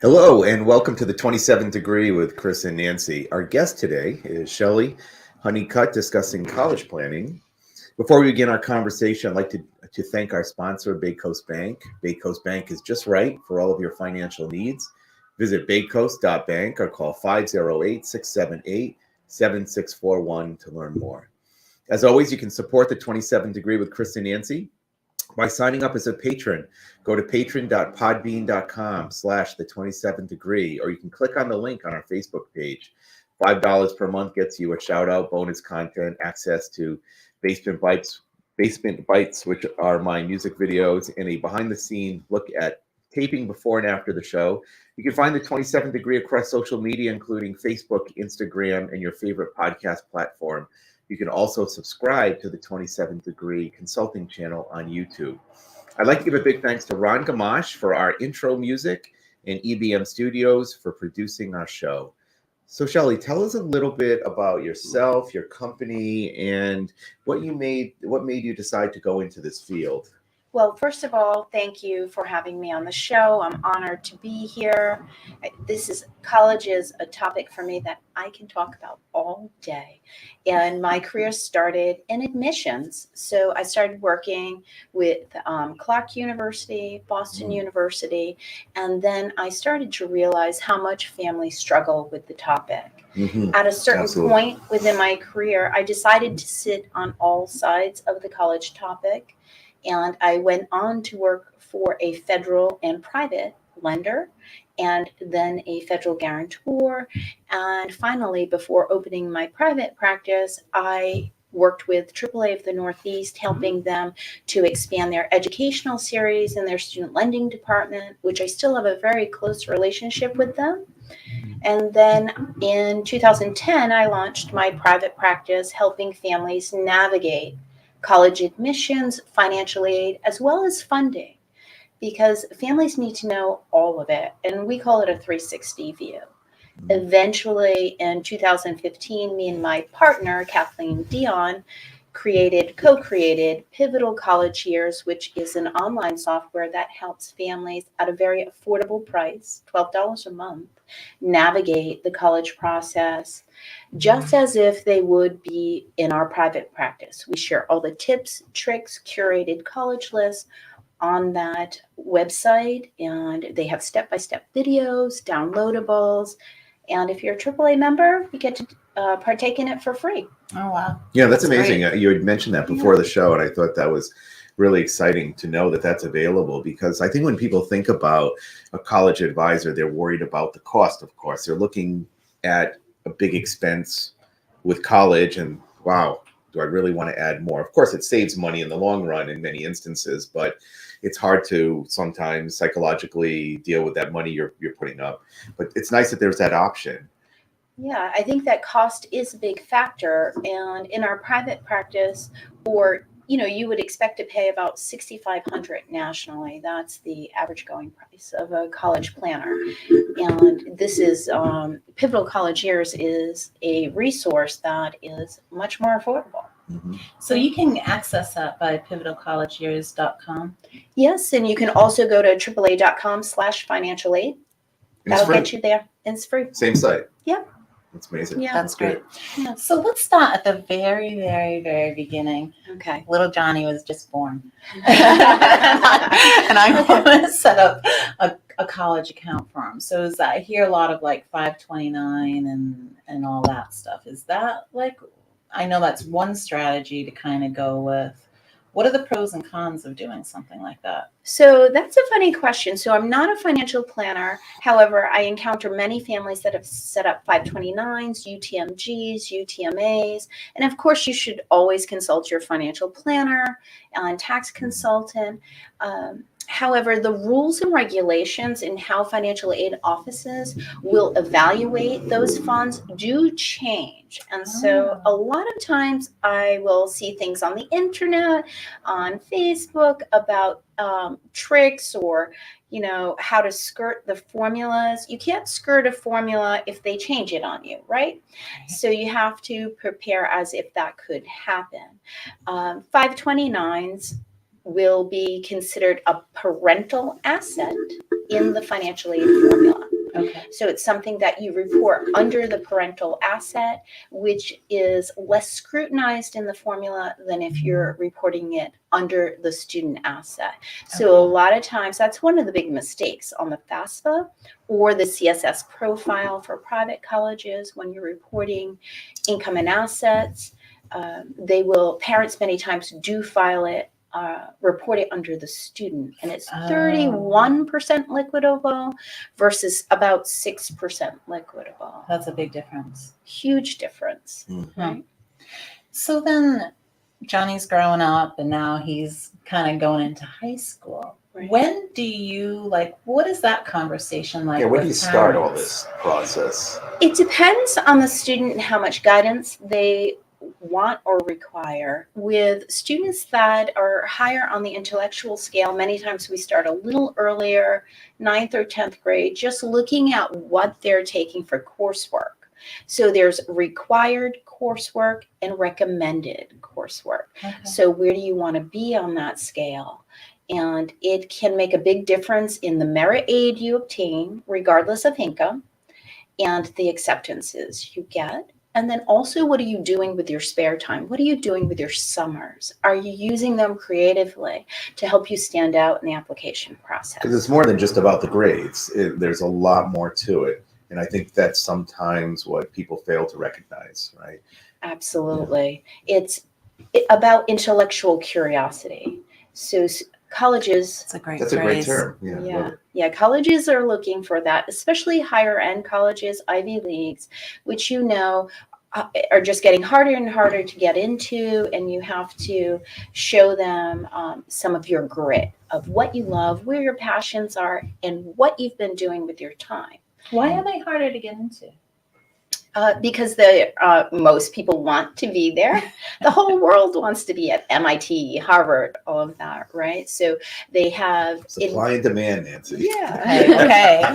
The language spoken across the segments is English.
Hello, and welcome to the 27th Degree with Chris and Nancy. Our guest today is Shelley, Honeycutt, discussing college planning. Before we begin our conversation, I'd like to thank our sponsor, Bay Coast Bank. Bay Coast Bank is just right for all of your financial needs. Visit baycoast.bank or call 508-678-7641 to learn more. As always, you can support the 27th Degree with Chris and Nancy by signing up as a patron. Go to patron.podbean.com/the27th degree, or you can click on the link on our Facebook page. $5 per month gets you a shout out, bonus content, access to Basement Bites, which are my music videos, and a behind the scenes look at taping before and after the show. You can find the 27th Degree across social media, including Facebook, Instagram, and your favorite podcast platform. You can also subscribe to the 27th Degree Consulting channel on YouTube. I'd like to give a big thanks to Ron Gamache for our intro music and EBM Studios for producing our show. So Shelley, tell us a little bit about yourself, your company, and what made you decide to go into this field. Well, first of all, thank you for having me on the show. I'm honored to be here. College is a topic for me that I can talk about all day. And my career started in admissions. So I started working with Clark University, Boston University, and then I started to realize how much families struggle with the topic. At a certain point within my career, I decided to sit on all sides of the college topic. And I went on to work for a federal and private lender, and then a federal guarantor. And finally, before opening my private practice, I worked with AAA of the Northeast, helping them to expand their educational series and their student lending department, which I still have a very close relationship with them. And then in 2010, I launched my private practice, helping families navigate college admissions, financial aid, as well as funding, because families need to know all of it. And we call it a 360 view. Eventually, in 2015, me and my partner, Kathleen Dion, co-created Pivotal College Years, which is an online software that helps families at a very affordable price, $12 a month, navigate the college process just as if they would be in our private practice. We share all the tips, tricks, curated college lists on that website, and they have step-by-step videos, downloadables, and if you're a AAA member, you get to partake in it for free. Oh, wow. Yeah, that's amazing. Great. You had mentioned that before the show, and I thought that was really exciting to know that that's available, because I think when people think about a college advisor, they're worried about the cost, of course. They're looking at a big expense with college, and wow, do I really want to add more? Of course, it saves money in the long run in many instances, but it's hard to sometimes psychologically deal with that money you're putting up. But it's nice that there's that option. Yeah, I think that cost is a big factor. And in our private practice, you would expect to pay about $6,500 nationally. That's the average going price of a college planner. And this is Pivotal College Years is a resource that is much more affordable. So you can access that by pivotalcollegeyears.com. Yes, and you can also go to AAA.com/financial aid. That'll get you there. And it's free. Same site. Yep. That's amazing. Yeah, that's great. Yeah. So let's start at the very, very, very beginning. Okay. Little Johnny was just born. And I want to set up a college account for him. So I hear a lot of like 529 and all that stuff. Is that I know that's one strategy to kind of go with. What are the pros and cons of doing something like that? So that's a funny question. So I'm not a financial planner. However, I encounter many families that have set up 529s, UTMGs, UTMAs. And of course, you should always consult your financial planner and tax consultant. However, the rules and regulations in how financial aid offices will evaluate those funds do change. And so a lot of times I will see things on the internet, on Facebook about tricks or, how to skirt the formulas. You can't skirt a formula if they change it on you, right? So you have to prepare as if that could happen. 529s will be considered a parental asset in the financial aid formula. Okay. So it's something that you report under the parental asset, which is less scrutinized in the formula than if you're reporting it under the student asset. So a lot of times that's one of the big mistakes on the FAFSA or the CSS profile for private colleges when you're reporting income and assets. Parents many times do file it, report it under the student, and it's 31% liquidable versus about 6% liquidable. That's a big difference. Huge difference. Right? So then Johnny's growing up and now he's kind of going into high school. Right. When do you what is that conversation like? Yeah, when do you with start all parents? this process? It depends on the student and how much guidance they want or require. With students that are higher on the intellectual scale, many times we start a little earlier, 9th or 10th grade, just looking at what they're taking for coursework. So there's required coursework and recommended coursework. Okay. So where do you want to be on that scale? And it can make a big difference in the merit aid you obtain, regardless of income, and the acceptances you get. And then also, what are you doing with your spare time? What are you doing with your summers? Are you using them creatively to help you stand out in the application process? Because it's more than just about the grades. There's a lot more to it. And I think that's sometimes what people fail to recognize, right? Absolutely. It's about intellectual curiosity. So colleges... That's a great That's a great term. Yeah, colleges are looking for that, especially higher end colleges, Ivy Leagues, which are just getting harder and harder to get into, and you have to show them some of your grit of what you love, where your passions are, and what you've been doing with your time. Why are they harder to get into? Because most people want to be there. The whole world wants to be at MIT, Harvard, all of that, right? So they have... Supply and demand, Nancy. Yeah.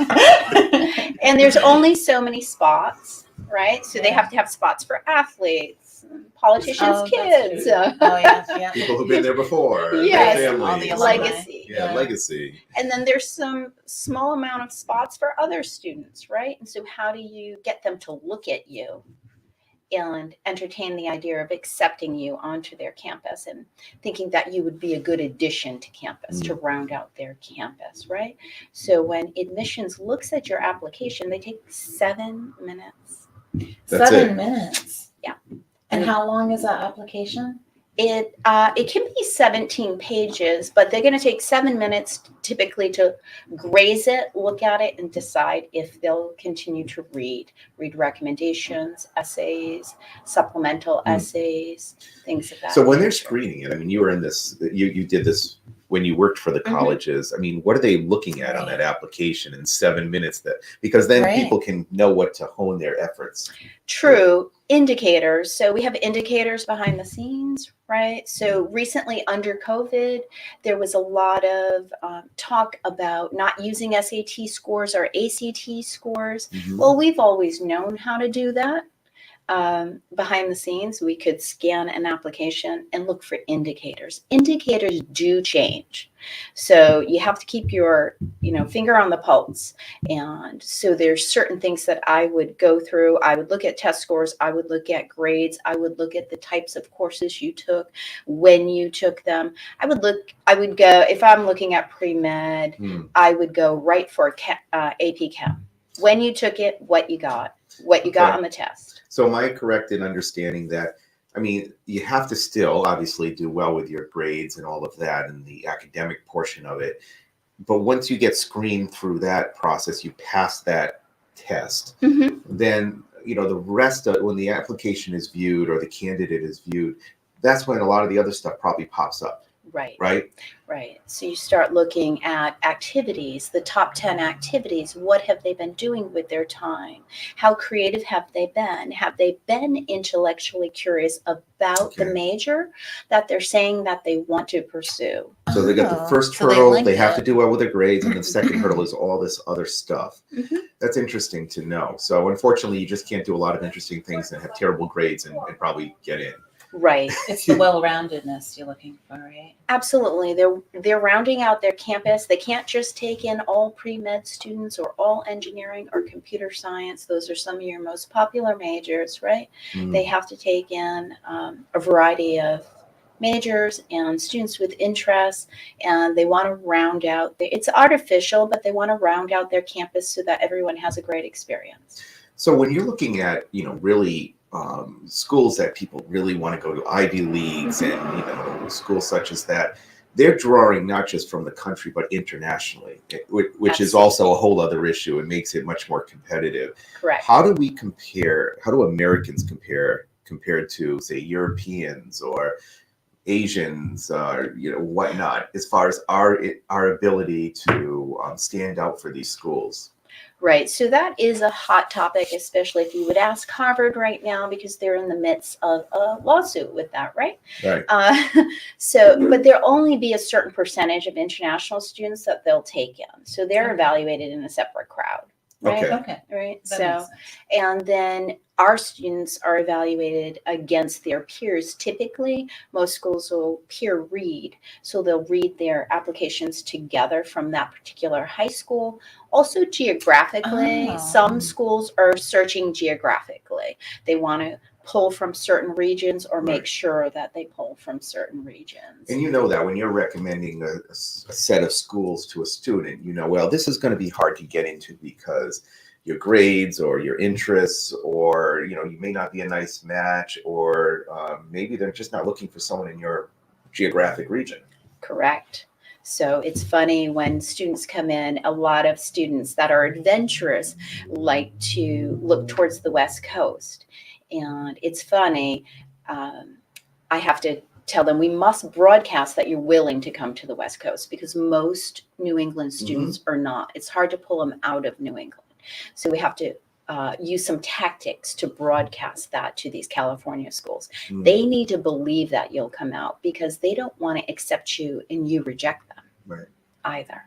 Okay. And there's only so many spots, right? So they have to have spots for athletes, politicians' kids. Yeah. People who've been there before. Yes, their all the families. legacy. Yeah, legacy. And then there's some small amount of spots for other students, right? And so how do you get them to look at you and entertain the idea of accepting you onto their campus and thinking that you would be a good addition to campus to round out their campus, right? So when admissions looks at your application, they take 7 minutes. That's 7 minutes. Yeah. And how long is that application? It can be 17 pages, but they're going to take 7 minutes typically to graze it, look at it, and decide if they'll continue to read recommendations, essays, supplemental essays, things of that. So when they're screening it, I mean, you were in this, you did this when you worked for the colleges. I mean, what are they looking at on that application in 7 minutes? Because then people can know what to hone their efforts. True. Indicators. So we have indicators behind the scenes, right? So recently under COVID, there was a lot of talk about not using SAT scores or ACT scores. Well, we've always known how to do that. Behind the scenes, we could scan an application and look for indicators. Indicators do change. So you have to keep your, finger on the pulse. And so there's certain things that I would go through. I would look at test scores. I would look at grades. I would look at the types of courses you took, when you took them. I would go, if I'm looking at pre-med, I would go right for AP Chem. When you took it, what you got on the test. So am I correct in understanding that, I mean, you have to still obviously do well with your grades and all of that and the academic portion of it. But once you get screened through that process, you pass that test, then, the rest of when the application is viewed or the candidate is viewed, that's when a lot of the other stuff probably pops up. Right. right? Right. So you start looking at activities, the top 10 activities. What have they been doing with their time? How creative have they been? Have they been intellectually curious about the Okay. major that they're saying that they want to pursue? So they got the Oh, first so they hurdle, like they have to it. do well with their grades, and the second hurdle is all this other stuff. Mhm. That's interesting to know. So unfortunately, you just can't do a lot of interesting things and have terrible grades and probably get in. Right. It's the well-roundedness you're looking for, right? Absolutely. They're rounding out their campus. They can't just take in all pre-med students or all engineering or computer science. Those are some of your most popular majors, right? Mm. They have to take in a variety of majors and students with interests, and they want to round out it's artificial, but they want to round out their campus so that everyone has a great experience. So when you're looking at, really schools that people really want to go to, Ivy Leagues and, schools such as that, they're drawing not just from the country, but internationally, which is also a whole other issue. It makes it much more competitive. Correct. How do we compare? How do Americans compare compared to, say, Europeans or Asians, whatnot, as far as our ability to stand out for these schools? Right. So that is a hot topic, especially if you would ask Harvard right now, because they're in the midst of a lawsuit with that, right? Right. But there'll only be a certain percentage of international students that they'll take in. So they're evaluated in a separate crowd. Right. Okay. Okay. Right. That So, makes sense. and then our students are evaluated against their peers. Typically, most schools will peer read. So they'll read their applications together from that particular high school. Also geographically, Oh. some schools are searching geographically. They want to pull from certain regions or make Right. sure that they pull from certain regions. And you know that when you're recommending a set of schools to a student, well, this is going to be hard to get into because your grades or your interests, or you may not be a nice match, or maybe they're just not looking for someone in your geographic region. Correct. So it's funny when students come in, a lot of students that are adventurous like to look towards the West Coast. And it's funny, I have to tell them we must broadcast that you're willing to come to the West Coast, because most New England students are not. It's hard to pull them out of New England. So we have to use some tactics to broadcast that to these California schools. Mm. They need to believe that you'll come out, because they don't want to accept you and you reject them. Right. Either.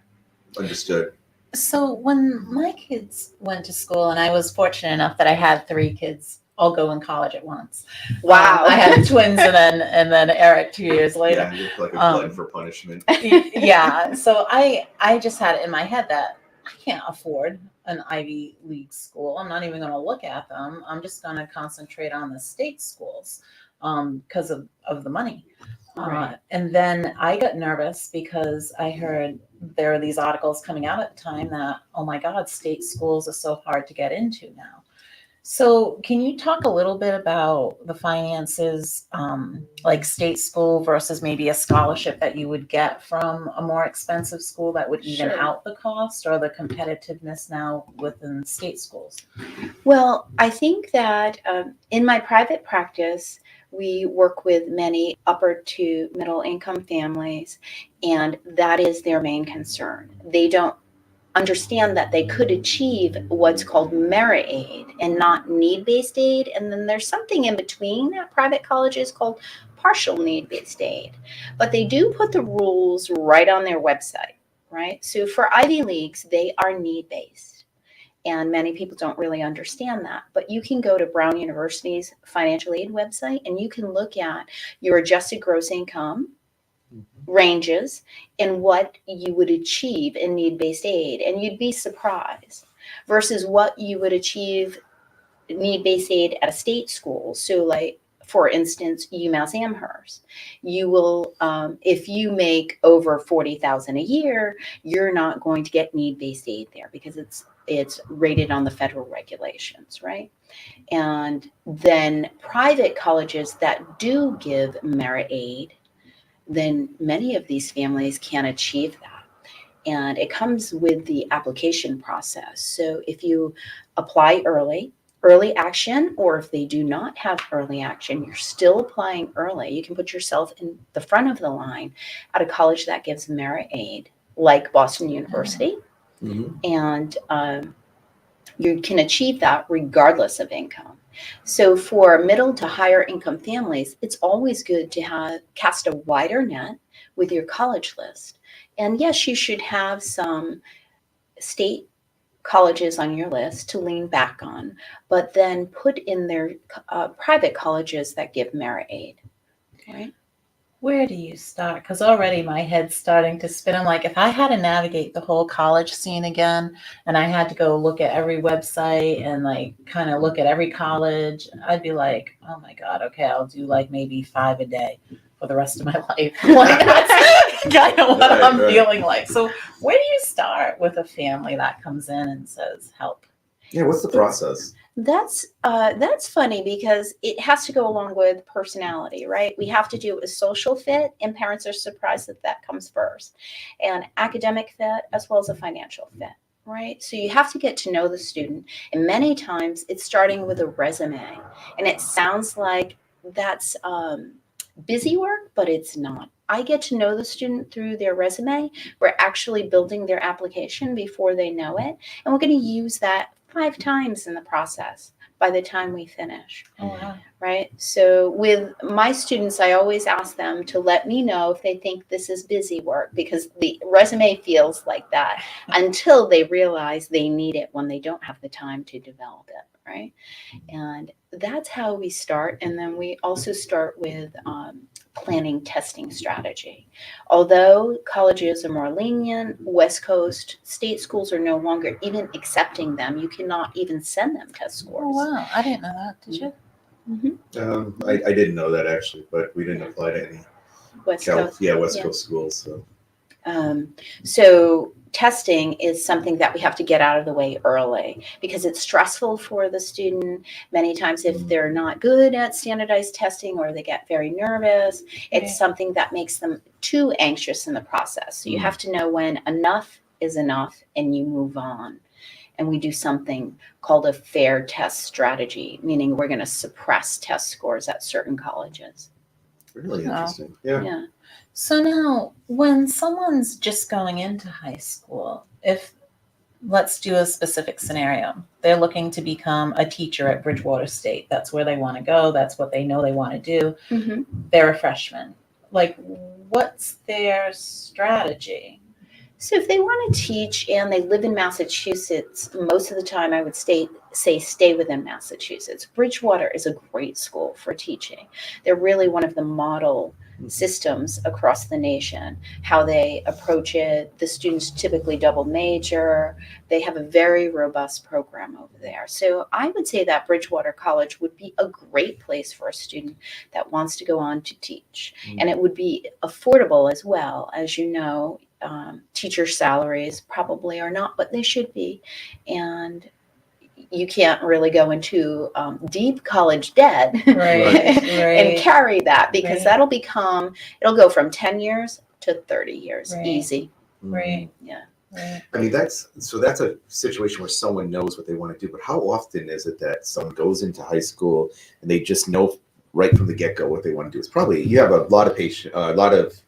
Understood. So when my kids went to school, and I was fortunate enough that I had 3 kids all go in college at once. Wow. I had twins and then Eric 2 years later. Yeah, you look like a glutton for punishment. Yeah. So I just had it in my head that I can't afford an Ivy League school. I'm not even going to look at them. I'm just going to concentrate on the state schools because of the money. Right. And then I got nervous because I heard there are these articles coming out at the time that, oh my God, state schools are so hard to get into now. So can you talk a little bit about the finances, like state school versus maybe a scholarship that you would get from a more expensive school that would even Sure. out the cost, or the competitiveness now within state schools? Well, I think that in my private practice, we work with many upper to middle income families, and that is their main concern. They don't understand that they could achieve what's called merit aid and not need-based aid. And then there's something in between at private colleges called partial need-based aid. But they do put the rules right on their website, right? So for Ivy Leagues, they are need-based. And many people don't really understand that. But you can go to Brown University's financial aid website and you can look at your adjusted gross income ranges and what you would achieve in need-based aid, and you'd be surprised versus what you would achieve need-based aid at a state school. So like, for instance, UMass Amherst, you will, if you make over $40,000 a year, you're not going to get need-based aid there because it's rated on the federal regulations, right? And then private colleges that do give merit aid, then many of these families can achieve that. And it comes with the application process. So if you apply early early action, or if they do not have early action, you're still applying early. You can put yourself in the front of the line at a college that gives merit aid, like Boston University, and you can achieve that regardless of income. So for middle to higher income families, it's always good to cast a wider net with your college list. And yes, you should have some state colleges on your list to lean back on, but then put in their private colleges that give merit aid, right? Where do you start? Because already my head's starting to spin. I'm like, if I had to navigate the whole college scene again and I had to go look at every website and like kind of look at every college, I'd be like, oh my God, okay, I'll do like maybe 5 a day for the rest of my life. Like that's kind of what I'm feeling like. So where do you start with a family that comes in and says, help? Yeah, what's the process? That's funny because it has to go along with personality, right? We have to do a social fit, and parents are surprised that comes first, and academic fit as well as a financial fit, right? So you have to get to know the student, and many times it's starting with a resume, and it sounds like that's busy work, but it's not. I get to know the student through their resume. We're actually building their application before they know it, and we're going to use that 5 times in the process by the time we finish. Oh, wow. Right? So with my students, I always ask them to let me know if they think this is busy work, because the resume feels like that until they realize they need it when they don't have the time to develop it, right? And that's how we start. And then we also start with planning testing strategy. Although colleges are more lenient, West Coast state schools are no longer even accepting them. You cannot even send them test scores. Oh, wow. I didn't know that. Did you? Mm-hmm. I didn't know that actually, but we didn't apply to any West Coast. West Coast schools. So. So testing is something that we have to get out of the way early because it's stressful for the student. Many times if they're not good at standardized testing or they get very nervous, it's something that makes them too anxious in the process. So you have to know when enough is enough and you move on. And we do something called a fair test strategy, meaning we're going to suppress test scores at certain colleges. Really interesting. Yeah. So now, when someone's just going into high school, if let's do a specific scenario, they're looking to become a teacher at Bridgewater State. That's where they want to go. That's what they know they want to do. Mm-hmm. They're a freshman. Like, what's their strategy? So if they want to teach and they live in Massachusetts, most of the time I would say stay within Massachusetts. Bridgewater is a great school for teaching. They're really one of the model systems across the nation, how they approach it. The students typically double major. They have a very robust program over there. So I would say that Bridgewater College would be a great place for a student that wants to go on to teach. And it would be affordable as well. As you know, teacher salaries probably are not what they should be. And you can't really go into deep college debt and carry that, because it'll go from 10 years to 30 years easy. Right. Yeah. Right. I mean, that's a situation where someone knows what they want to do, but how often is it that someone goes into high school and they just know right from the get-go what they want to do? It's probably, you have a lot of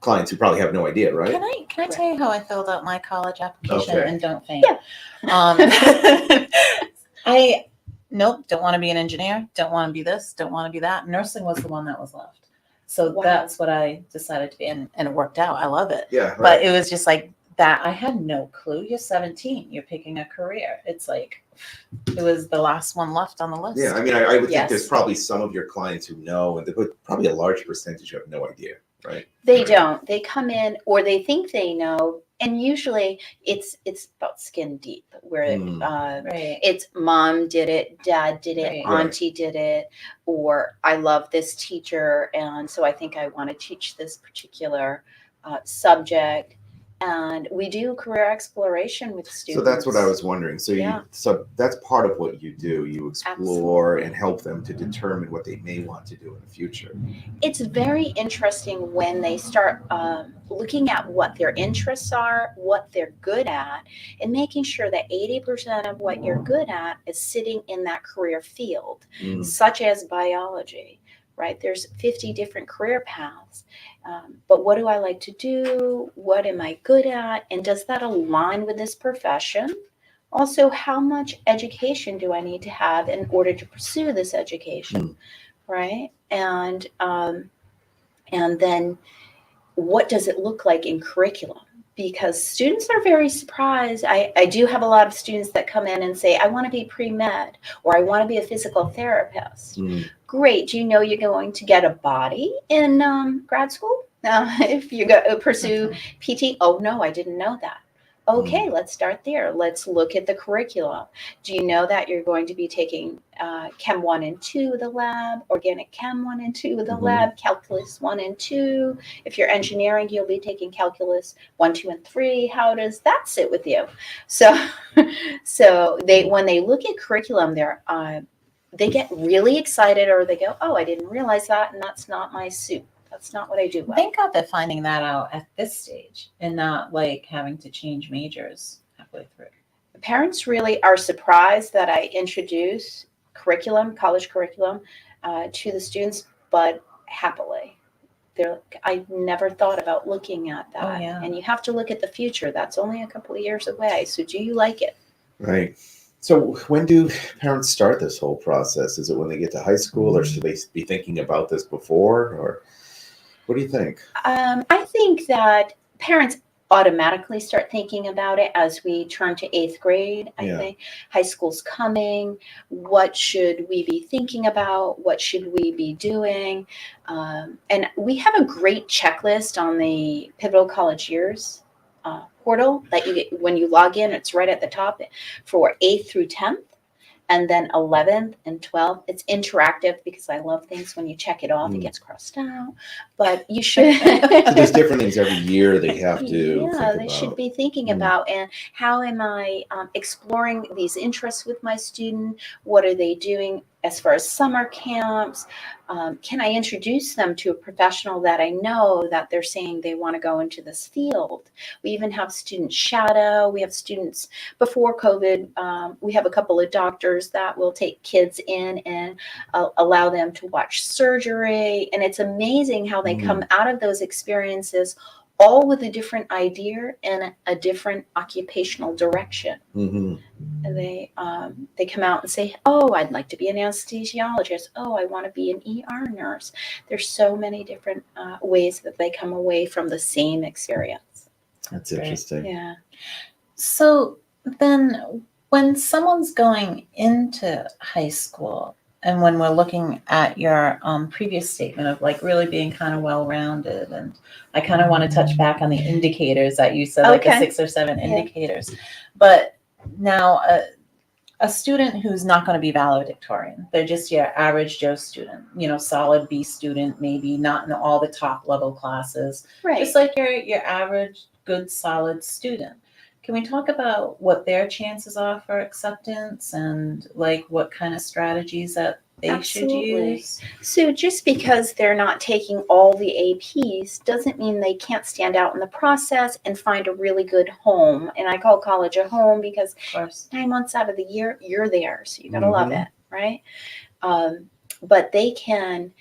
clients who probably have no idea, right? Can I tell you how I filled out my college application? Okay. And don't faint. I don't want to be an engineer, don't want to be this, don't want to be that. Nursing was the one that was left. So that's what I decided to be, and it worked out. I love it. Yeah. Right. But it was just like that. I had no clue. You're 17, you're picking a career. It's like, it was the last one left on the list. Yeah, I mean, I would think there's probably some of your clients who know, and probably a large percentage who have no idea, right? They don't. They come in, or they think they know, and usually it's about skin deep, where it's mom did it, dad did it, auntie did it, or I love this teacher, and so I think I want to teach this particular subject. And we do career exploration with So students. that's what I was wondering. So Yeah. so that's part of what you do. You explore Absolutely. and help them to determine what they may want to do in the future. It's very interesting when they start looking at what their interests are, what they're good at, and making sure that 80% of what you're good at is sitting in that career field, Mm. such as biology, right? There's 50 different career paths. But what do I like to do? What am I good at? And does that align with this profession? Also, how much education do I need to have in order to pursue this education? Right? And then what does it look like in curriculum? Because students are very surprised. I do have a lot of students that come in and say, I want to be pre-med or I want to be a physical therapist. Mm. Great. Do you know you're going to get a body in grad school? If you pursue PT? Oh, no, I didn't know that. Okay, let's start there. Let's look at the curriculum. Do you know that you're going to be taking Chem 1 and 2, the lab, Organic Chem 1 and 2, the lab, Calculus 1 and 2? If you're engineering, you'll be taking Calculus 1, 2, and 3. How does that sit with you? So when they look at curriculum, they get really excited, or they go, oh, I didn't realize that, and that's not my suit. That's not what I do well. Thank God they're finding that out at this stage and not like having to change majors halfway through. Parents really are surprised that I introduce curriculum, college curriculum, to the students, but happily. They're like, I never thought about looking at that. Oh, yeah. And you have to look at the future. That's only a couple of years away. So do you like it? Right. So when do parents start this whole process? Is it when they get to high school, or should they be thinking about this before? Or what do you think? I think that parents automatically start thinking about it as we turn to 8th grade. I think high school's coming. What should we be thinking about? What should we be doing? And we have a great checklist on the Pivotal College Years portal that you get when you log in. It's right at the top for 8th through 10th. And then 11th and 12th, it's interactive because I love things when you check it off, it gets crossed out. But you should. So there's different things every year they have to think they about. should be thinking about, and how am I exploring these interests with my student? What are they doing as far as summer camps? Can I introduce them to a professional that I know that they're saying they want to go into this field? We even have students shadow. We have students before COVID. We have a couple of doctors that will take kids in and allow them to watch surgery. And it's amazing how they come out of those experiences all with a different idea and a different occupational direction. And they come out and say, oh, I'd like to be an anesthesiologist. Oh, I want to be an ER nurse. There's so many different ways that they come away from the same experience. That's interesting. Yeah. So then when someone's going into high school, and when we're looking at your previous statement of like really being kind of well-rounded, and I kind of want to touch back on the indicators that you said, like the 6 or 7 indicators. But now a student who's not going to be valedictorian, they're just your average Joe student, solid B student, maybe not in all the top level classes, Right. Just like your average good solid student. Can we talk about what their chances are for acceptance and like what kind of strategies that they should use? So just because they're not taking all the APs doesn't mean they can't stand out in the process and find a really good home. And I call college a home because 9 months out of the year, you're there. So you got to love it, right? But they can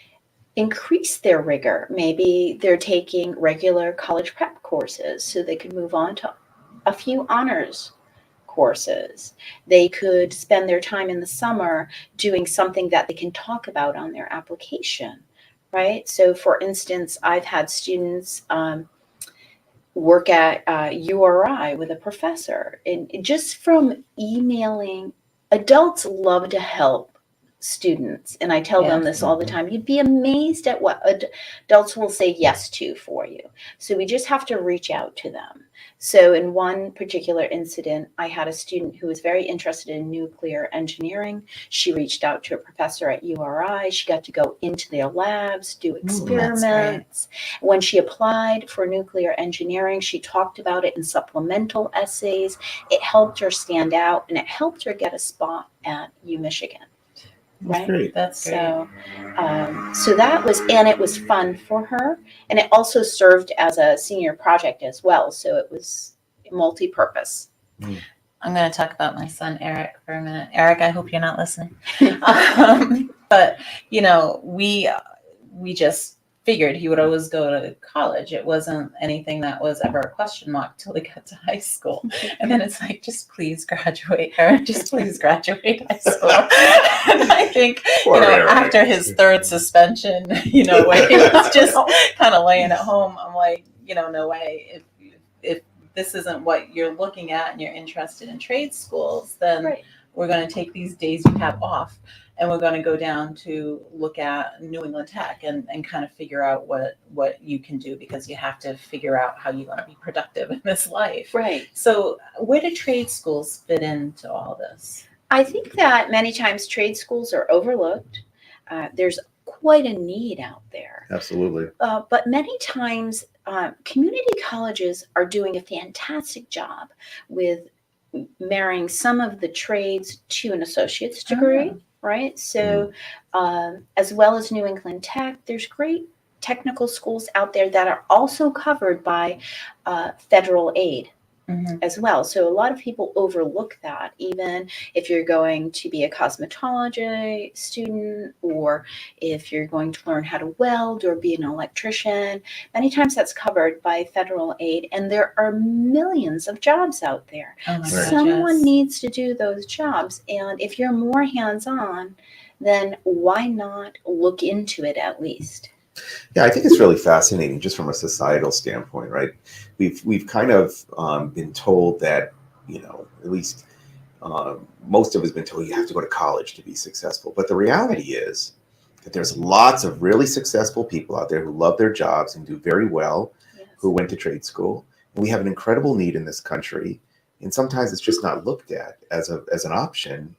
increase their rigor. Maybe they're taking regular college prep courses so they could move on to a few honors courses. They could spend their time in the summer doing something that they can talk about on their application, right? So for instance, I've had students work at URI with a professor, and just from emailing, adults love to help students, and I tell them Yeah. this all the time, you'd be amazed at what adults will say yes to for you. So we just have to reach out to them. So in one particular incident, I had a student who was very interested in nuclear engineering. She reached out to a professor at URI. She got to go into their labs, do experiments. When she applied for nuclear engineering, she talked about it in supplemental essays. It helped her stand out, and it helped her get a spot at UMichigan. That's Right? great. That's great. So that was, and it was fun for her, and it also served as a senior project as well. So it was multi-purpose. I'm going to talk about my son, Eric, for a minute. Eric, I hope you're not listening. But, you know, we just figured he would always go to college. It wasn't anything that was ever a question mark till he got to high school. And then it's like, just please graduate, Eric. Just please graduate high school. And I think, Poor you know, Eric. after his third suspension, you know, where he was just kind of laying at home, I'm like, you know, no way. If this isn't what you're looking at and you're interested in trade schools, then Right. we're going to take these days you have off and we're going to go down to look at New England Tech and kind of figure out what you can do, because you have to figure out how you're going to be productive in this life. Right. So where do trade schools fit into all this? I think that many times trade schools are overlooked. There's quite a need out there. Absolutely. But many times community colleges are doing a fantastic job with marrying some of the trades to an associate's degree, right? So as well as New England Tech, there's great technical schools out there that are also covered by federal aid. As well. So a lot of people overlook that, even if you're going to be a cosmetology student, or if you're going to learn how to weld or be an electrician. Many times that's covered by federal aid, and there are millions of jobs out there. Oh my God, Someone yes. needs to do those jobs, and if you're more hands-on, then why not look into it at least? Yeah, I think it's really fascinating just from a societal standpoint, right? We've kind of been told that, you know, at least most of us have been told you have to go to college to be successful. But the reality is that there's lots of really successful people out there who love their jobs and do very well, Yes. who went to trade school. And we have an incredible need in this country. And sometimes it's just not looked at as an option.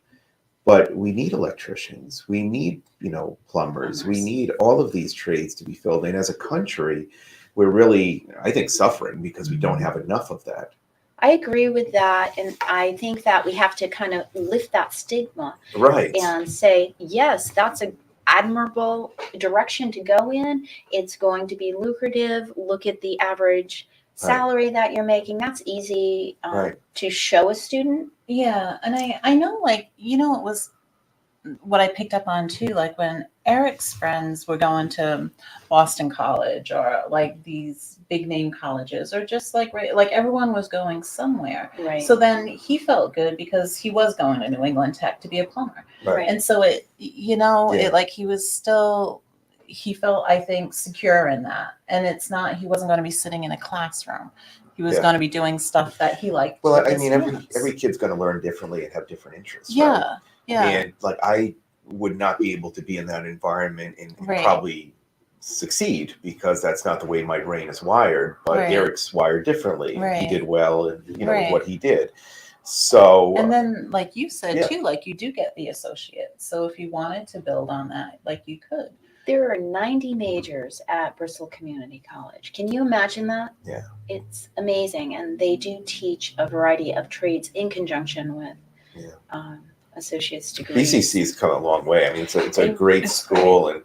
But we need electricians, we need, you know, plumbers, we need all of these trades to be filled in. As a country, we're really, I think, suffering because we don't have enough of that. I agree with that, and I think that we have to kind of lift that stigma, Right. and say, yes, that's an admirable direction to go in. It's going to be lucrative. Look at the average salary that you're making. That's easy to show a student. Yeah, and I know, like, you know, it was what I picked up on too, like when Eric's friends were going to Boston College or like these big name colleges, or just like everyone was going somewhere. Right. So then he felt good because he was going to New England Tech to be a plumber. Right. And so it, you know, it like he felt, I think, secure in that. And it's not, he wasn't going to be sitting in a classroom. He was going to be doing stuff that he liked. Well, I mean, every kid's going to learn differently and have different interests. Yeah. Right? Yeah. And like, I would not be able to be in that environment and probably succeed, because that's not the way my brain is wired. But Eric's wired differently. He did well, and you know what he did. So, and then, like you said too, like you do get the associate. So if you wanted to build on that, like you could. There are 90 majors at Bristol Community College. Can you imagine that? Yeah. It's amazing. And they do teach a variety of trades in conjunction with associate's degrees. BCC's come a long way. I mean, it's a great school, and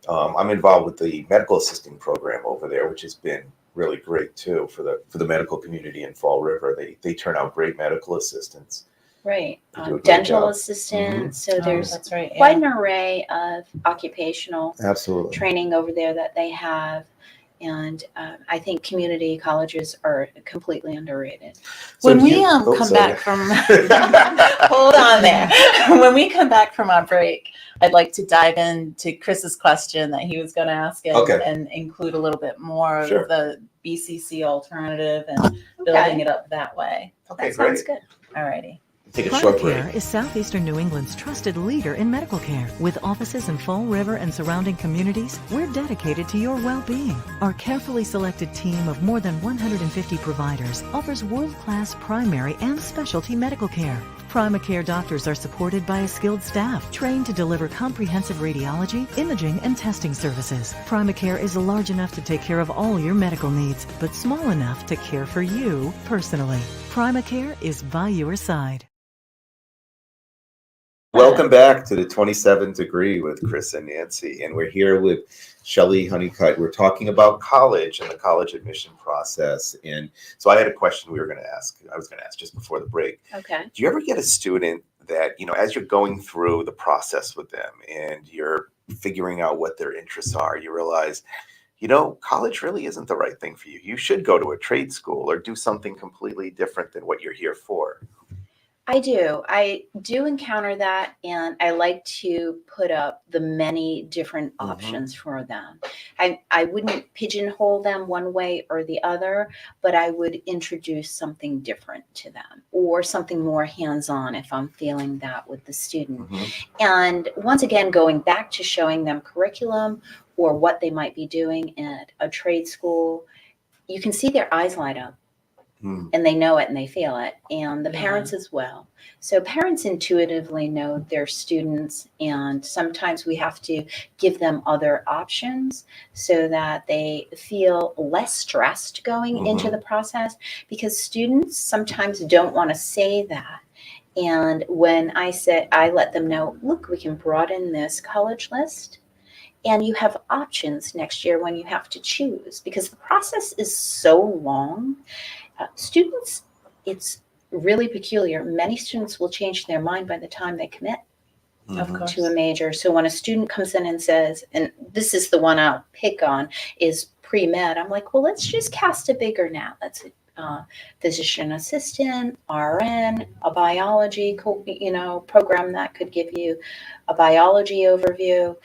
I'm involved with the medical assisting program over there, which has been really great too for the medical community in Fall River. They turn out great medical assistants. Right. Dental assistants. So there's quite an array of occupational training over there that they have. And I think community colleges are completely underrated. So when we come back from hold on there. When we come back from our break, I'd like to dive into Chris's question that he was going to ask and include a little bit more of the BCC alternative and building it up that way. Okay, that sounds good. All righty. Take a short break. PrimaCare is Southeastern New England's trusted leader in medical care. With offices in Fall River and surrounding communities, we're dedicated to your well-being. Our carefully selected team of more than 150 providers offers world-class primary and specialty medical care. PrimaCare doctors are supported by a skilled staff trained to deliver comprehensive radiology, imaging, and testing services. PrimaCare is large enough to take care of all your medical needs, but small enough to care for you personally. PrimaCare is by your side. Welcome back to the 27th Degree with Chris and Nancy, and we're here with Shelley Honeycutt. We're talking about college and the college admission process. And so I had a question I was going to ask just before the break. Okay. Do you ever get a student that, as you're going through the process with them and you're figuring out what their interests are, you realize, college really isn't the right thing for you. You should go to a trade school or do something completely different than what you're here for. I do encounter that, and I like to put up the many different options for them. I wouldn't pigeonhole them one way or the other, but I would introduce something different to them or something more hands-on if I'm feeling that with the student. And once again, going back to showing them curriculum or what they might be doing at a trade school, you can see their eyes light up. And they know it and they feel it, and the parents as well. So parents intuitively know their students, and sometimes we have to give them other options so that they feel less stressed going into the process, because students sometimes don't want to say that. And when I let them know, look, we can broaden this college list, and you have options next year when you have to choose, because the process is so long. Students, it's really peculiar. Many students will change their mind by the time they commit to a major. So when a student comes in and says, and this is the one I'll pick on, is pre-med, I'm like, well, let's just cast a bigger net. Let's physician assistant, RN, a biology program that could give you a biology overview.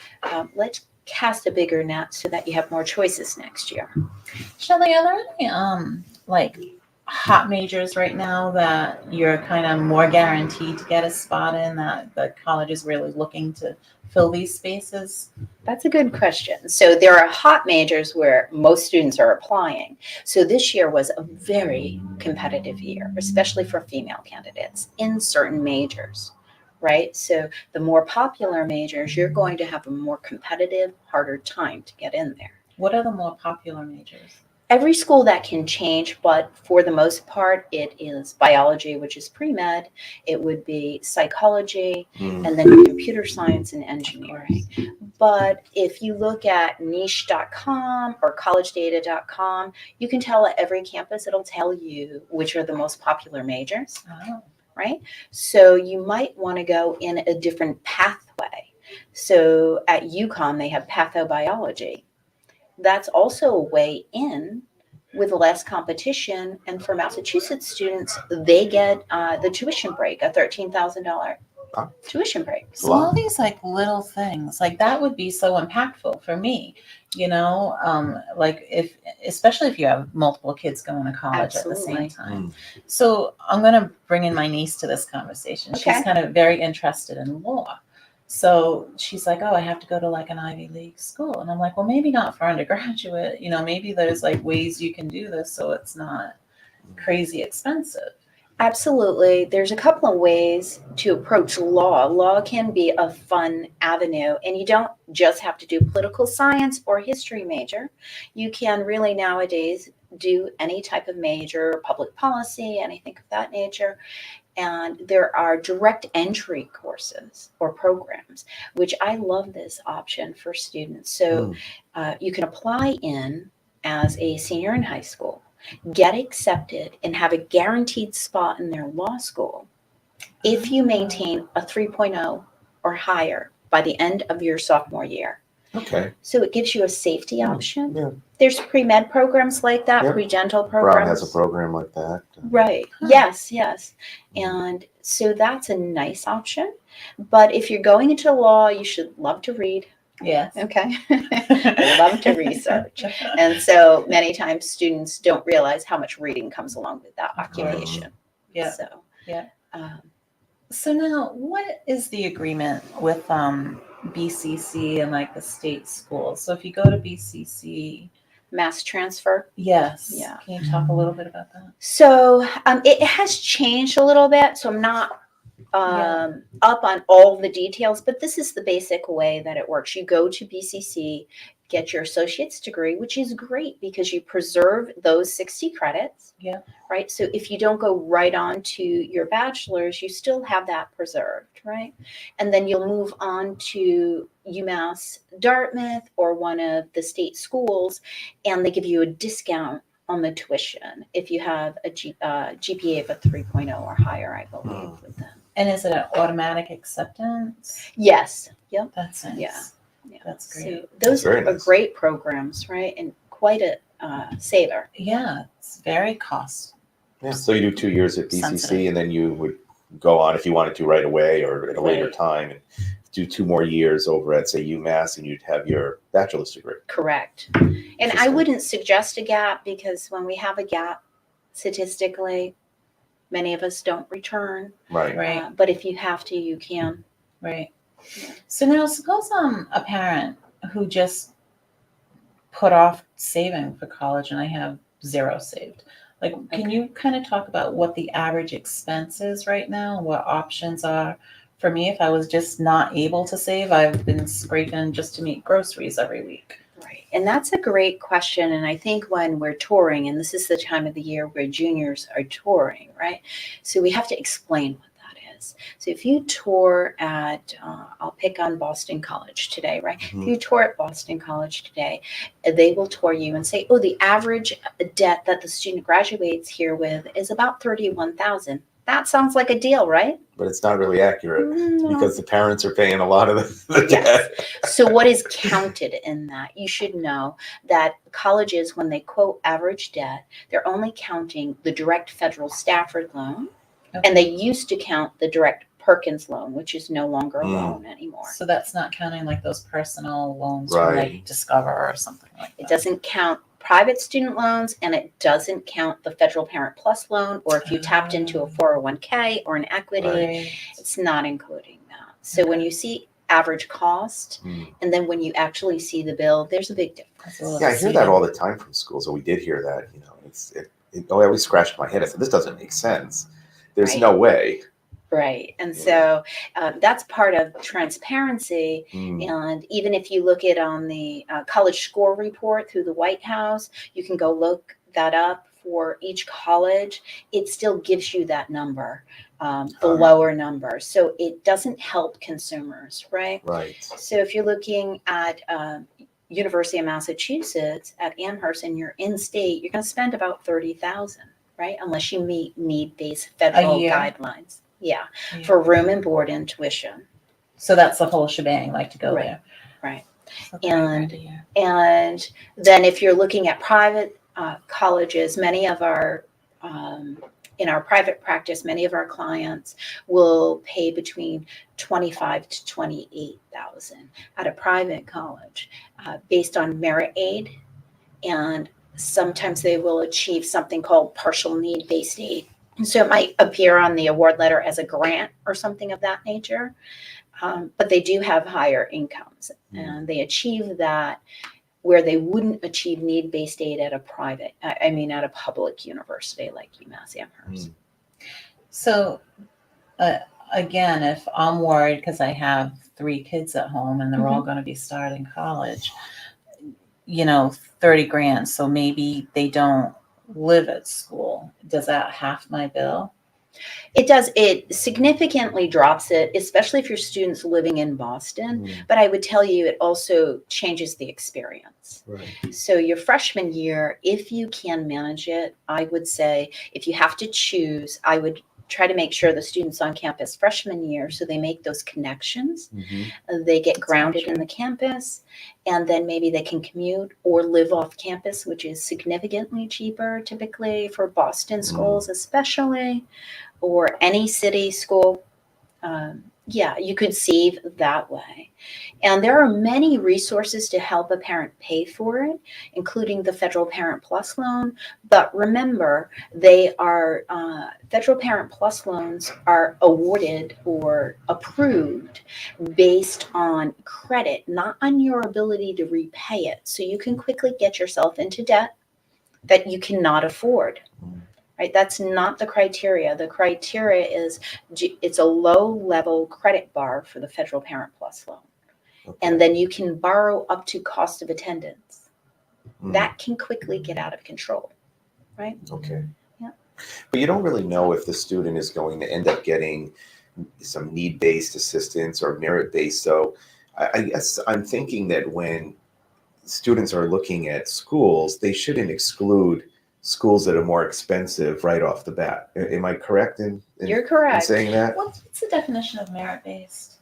Let's cast a bigger net so that you have more choices next year. Shelley, are there any hot majors right now that you're kind of more guaranteed to get a spot in, that the college is really looking to fill these spaces? That's a good question. So there are hot majors where most students are applying. So this year was a very competitive year, especially for female candidates in certain majors, right? So the more popular majors, you're going to have a more competitive, harder time to get in there. What are the more popular majors? Every school that can change, but for the most part, it is biology, which is pre-med. It would be psychology, and then computer science and engineering. But if you look at niche.com or collegedata.com, you can tell at every campus, it'll tell you which are the most popular majors, right? So you might want to go in a different pathway. So at UConn, they have pathobiology. That's also a way in with less competition. And for Massachusetts students, they get the tuition break, a $13,000 tuition break. So all these little things that would be so impactful for me, especially if you have multiple kids going to college at the same time. So I'm going to bring in my niece to this conversation. Okay. She's kind of very interested in law. So she's like, oh, I have to go to an Ivy League school. And I'm like, well, maybe not for undergraduate. Maybe there's ways you can do this so it's not crazy expensive. Absolutely. There's a couple of ways to approach law. Law can be a fun avenue, and you don't just have to do political science or history major. You can really nowadays do any type of major, public policy, anything of that nature. And there are direct entry courses or programs, which I love this option for students. So you can apply in as a senior in high school, get accepted, and have a guaranteed spot in their law school if you maintain a 3.0 or higher by the end of your sophomore year. Okay. So it gives you a safety option. Yeah. There's pre-med programs like that, pre-dental programs. Brown has a program like that. Right. Yes. And so that's a nice option. But if you're going into law, you should love to read. Yes. Okay. I love to research. And so many times students don't realize how much reading comes along with that occupation. Yeah. So So now, what is the agreement with BCC and like the state schools? So if you go to BCC, Mass transfer. yes, Yeah. can you talk a little bit about that? So it has changed a little bit. So I'm not up on all the details, but this is the basic way that it works. You go to BCC, get your associate's degree, which is great because you preserve those 60 credits. Yeah. Right. So if you don't go right on to your bachelor's, you still have that preserved. Right. And then you'll move on to UMass Dartmouth or one of the state schools, and they give you a discount on the tuition if you have a GPA of a 3.0 or higher, I believe, with them. And is it an automatic acceptance? Yes. Yep. That's nice. Yeah. That's great. So those very are nice. great programs, right? And quite a saver. Yeah, it's very cost. Yeah. So you do 2 years at BCC, Sensitive. and then you would go on if you wanted to right away or at a later Right. time, and do 2 more years over at, say, UMass, and you'd have your bachelor's degree. Correct. And I Interesting. wouldn't suggest a gap because when we have a gap, statistically, many of us don't return. Right. Right. But if you have to, you can. Right. Yeah. So now suppose a parent who just put off saving for college and I have zero saved. Like, can you kind of talk about what the average expense is right now? What options are for me if I was just not able to save? I've been scraping just to meet groceries every week. Right. And that's a great question. And I think when we're touring, and this is the time of the year where juniors are touring, right? So we have to explain what that is. So if you tour at, I'll pick on Boston College today, right? Mhm. If you tour at Boston College today, they will tour you and say, oh, the average debt that the student graduates here with is about $31,000. That sounds like a deal, right? But it's not really accurate No. because the parents are paying a lot of the Yes. debt. So what is counted in that? You should know that colleges, when they quote average debt, they're only counting the direct federal Stafford loan, and they used to count the direct Perkins loan, which is no longer a loan anymore. So that's not counting like those personal loans Right. from like Discover or something like that. It doesn't count private student loans, and it doesn't count the federal Parent Plus loan, or if you tapped into a 401k or an equity, Right. it's not including that. So when you see average cost, and then when you actually see the bill, there's a big difference. That's a little Yeah, I hear that deceiving. all the time from schools, or we did hear that. You know, it always scratched my head. I said, this doesn't make sense. There's Right. no way. Right. And Yeah. so that's part of transparency. Mm. And even if you look at on the college score report through the White House, you can go look that up for each college. It still gives you that number, the lower number. So it doesn't help consumers, right? Right. So if you're looking at University of Massachusetts at Amherst and you're in state, you're going to spend about $30,000, right? Unless you meet need-based federal year? guidelines. Yeah, Yeah. for room and board and tuition. So that's the whole shebang, like to go Right. there. Right. So And- $30,000 a year. And then if you're looking at private colleges, many of our in our private practice, many of our clients will pay between $25,000 to $28,000 at a private college based on merit aid, and sometimes they will achieve something called partial need-based aid. And so it might appear on the award letter as a grant or something of that nature, but they do have higher incomes, and they achieve that where they wouldn't achieve need-based aid at a private, at a public university like UMass Amherst. So, again, if I'm worried because I have 3 kids at home and they're all going to be starting college, 30 grand. So maybe they don't live at school. Does that half my bill? It does. It significantly drops it, especially if your student's living in Boston. But I would tell you it also changes the experience. Right. So your freshman year, if you can manage it, I would say if you have to choose, I would try to make sure the students on campus freshman year, so they make those connections. They get grounded in the campus, and then maybe they can commute or live off campus, which is significantly cheaper typically for Boston schools especially, or any city school. Yeah, you could save that way. And there are many resources to help a parent pay for it, including the Federal Parent Plus loan. But remember, they are Federal Parent Plus loans are awarded or approved based on credit, not on your ability to repay it. So you can quickly get yourself into debt that you cannot afford. Right? That's not the criteria. The criteria is it's a low level credit bar for the Federal Parent Plus loan. Okay. And then you can borrow up to cost of attendance. Mm. That can quickly get out of control, right? Okay. Yeah. But you don't really know if the student is going to end up getting some need-based assistance or merit-based. So I guess I'm thinking that when students are looking at schools, they shouldn't exclude schools that are more expensive right off the bat. Am I correct in You're correct. saying that? What's the definition of merit-based?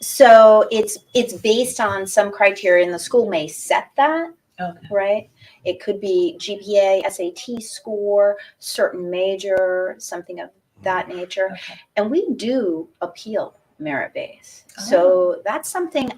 So it's based on some criteria, and the school may set that, Okay. right? It could be GPA, SAT score, certain major, something of that nature. Okay. And we do appeal merit-based. So that's something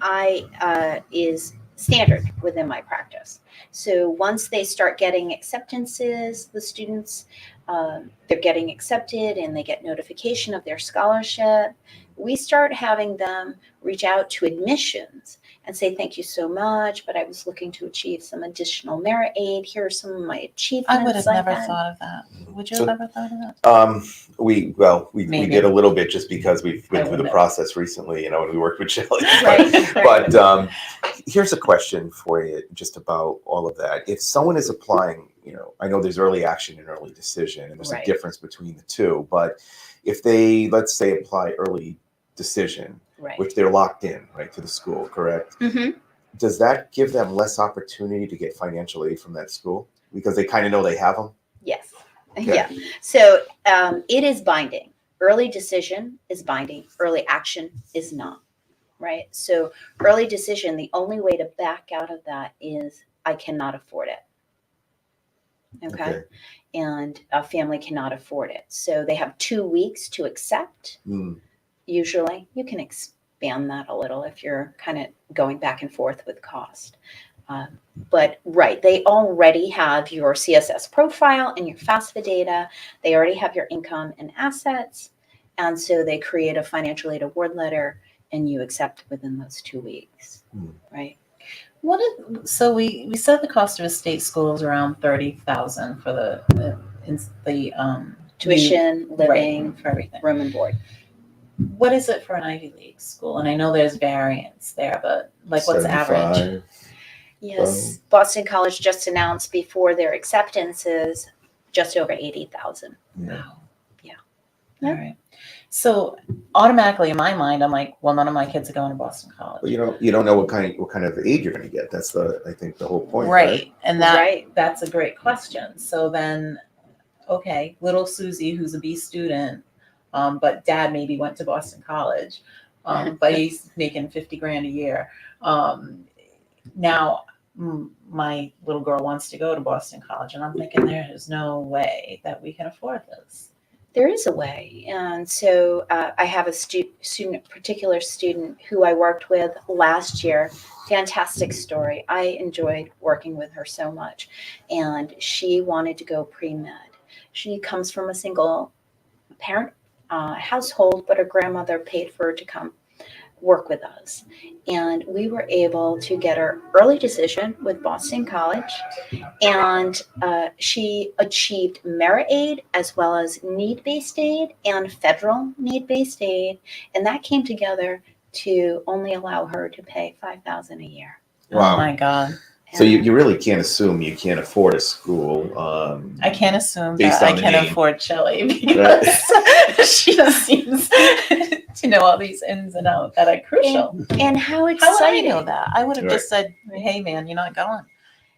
is standard within my practice. So once they start getting acceptances, the students, they're getting accepted and they get notification of their scholarship, we start having them reach out to admissions and say, thank you so much, but I was looking to achieve some additional merit aid. Here are some of my achievements. I would have like never that. thought of that. Would you So- have ever thought of that? We Maybe. did a little bit just because we've been I through the wouldn't. process recently, and we worked with Shelley. Right. But here's a question for you just about all of that. If someone is applying, I know there's early action and early decision, and there's Right. a difference between the two. But if they, let's say, apply early decision, Right. which they're locked in, right, to the school, correct? Mm-hmm. Does that give them less opportunity to get financial aid from that school because they kind of know they have them? Yes. Okay. Yeah. So it is binding. Early decision is binding. Early action is not. Right. So early decision, the only way to back out of that is I cannot afford it. Okay. And a family cannot afford it. So they have 2 weeks to accept. Mm. Usually you can expand that a little if you're kind of going back and forth with cost. But right, they already have your CSS profile and your FAFSA data. They already have your income and assets. And so they create a financial aid award letter and you accept within those 2 weeks, right? So we said the cost of a state school is around $30,000 for the Tuition, living, right, for everything. room and board. What is it for an Ivy League school? And I know there's variance there, but like what's average? 75. Yes, Boston College just announced before their acceptances just over 80,000. Yeah. Wow. Yeah. All right. So automatically in my mind, I'm like, well, none of my kids are going to Boston College. But you don't know what kind of aid you're going to get. That's I think the whole point. Right. And Right. that's a great question. So then, okay, little Susie, who's a B student, but dad maybe went to Boston College, but he's making $50,000 a year. Now my little girl wants to go to Boston College, and I'm thinking there is no way that we can afford this. There is a way. And so I have a particular student who I worked with last year. Fantastic story. I enjoyed working with her so much. And she wanted to go pre-med. She comes from a single parent household, but her grandmother paid for her to come work with us. And we were able to get her early decision with Boston College. And she achieved merit aid as well as need-based aid and federal need-based aid. And that came together to only allow her to pay $5,000 a year. Wow. Oh my God. So you really can't assume you can't afford a school. I can't assume Based that I on the can name. afford Shelley because she seems to know all these ins and outs that are crucial. And how How would I exciting. know that? I would have Right. just said, hey man, you're not going.